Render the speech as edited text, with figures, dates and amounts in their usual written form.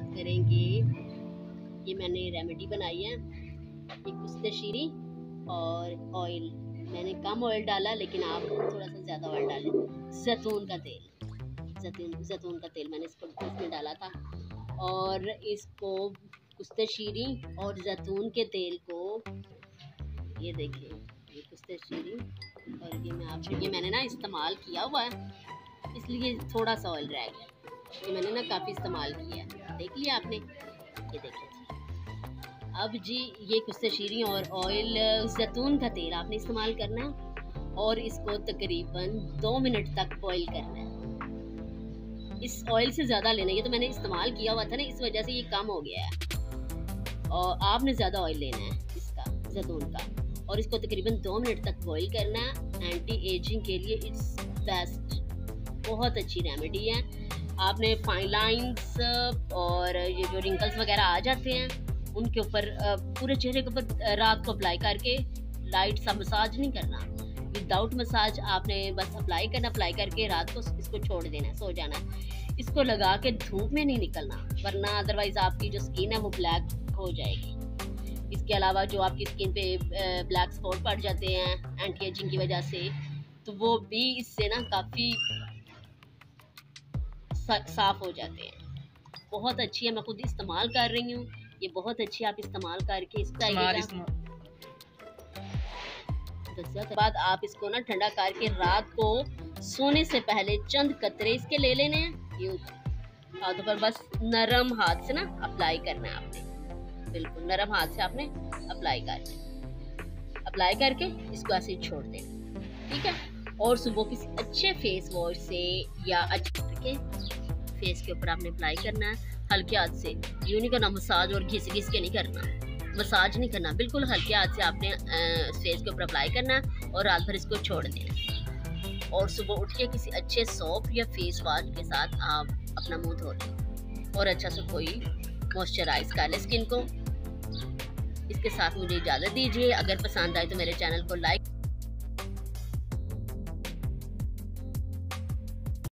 बात करेंगे, ये मैंने रेमेडी बनाई है, ये कुश्ते शीरी और ऑयल। मैंने कम ऑयल डाला, लेकिन आप थोड़ा सा ज़्यादा ऑयल डालें। जैतून का तेल, जैतून का तेल मैंने इसमें डाला था। और इसको कुश्ते शीरी और जैतून के तेल को, ये देखिए, ये कुश्ते शीरी और ये मैंने ना इस्तेमाल किया हुआ है, इसलिए थोड़ा सा ऑयल रह गया। ये मैंने ना काफ़ी इस्तेमाल किया है, देख लिया आपने। ये देखिए अब जी, ये कुश्ते शीरी और ऑयल जैतून का तेल आपने इस्तेमाल करना है और इसको तकरीबन 2 मिनट तक बॉईल करना है। इस ऑयल से ज़्यादा लेना है, ये तो मैंने इस्तेमाल किया हुआ था ना, इस वजह से ये कम हो गया है। और आपने ज़्यादा ऑयल लेना है इसका, जैतून का, और इसको तकरीबन 2 मिनट तक बॉईल करना है। एंटी एजिंग के लिए इट्स बेस्ट, बहुत अच्छी रेमेडी है। आपने फाइन लाइन्स और ये जो रिंकल्स वगैरह आ जाते हैं उनके ऊपर, पूरे चेहरे के ऊपर रात को अप्लाई करके, लाइट सा मसाज नहीं करना, विदाउट मसाज आपने बस अप्लाई करना। अप्लाई करके रात को इसको छोड़ देना है, सो जाना है। इसको लगा के धूप में नहीं निकलना, वरना अदरवाइज आपकी जो स्किन है वो ब्लैक हो जाएगी। इसके अलावा जो आपकी स्किन पे ब्लैक स्पॉट पड़ जाते हैं एंटी एजिंग की वजह से, तो वो भी इससे ना काफ़ी साफ हो जाते हैं। बहुत अच्छी है, मैं खुद इस्तेमाल कर रही हूँ, ये बहुत अच्छी है। आप इस्तेमाल करके इसका बाद आप इसको ना ठंडा करके रात को सोने से पहले चंद कतरे इसके ले लेने हैं। ये हाथों पर बस नरम हाथ से ना अप्लाई करना है आपने, बिल्कुल नरम हाथ से आपने अप्लाई करके इसको ऐसे छोड़ देना, ठीक है। और सुबह किसी अच्छे फेस वॉश से या अच्छे के फेस के ऊपर आपने अप्लाई करना है, हल्के हाथ से। यूं नहीं करना मसाज और घिस के नहीं करना, मसाज नहीं करना, बिल्कुल हल्के हाथ से आपने फेस के ऊपर अप्लाई करना है और रात भर इसको छोड़ देना। और सुबह उठ के किसी अच्छे सोप या फेस वॉश के साथ आप अपना मुंह धो लें और अच्छा से कोई मॉइस्चराइज कर ले स्किन को। इसके साथ मुझे इजाज़त दीजिए। अगर पसंद आए तो मेरे चैनल को लाइक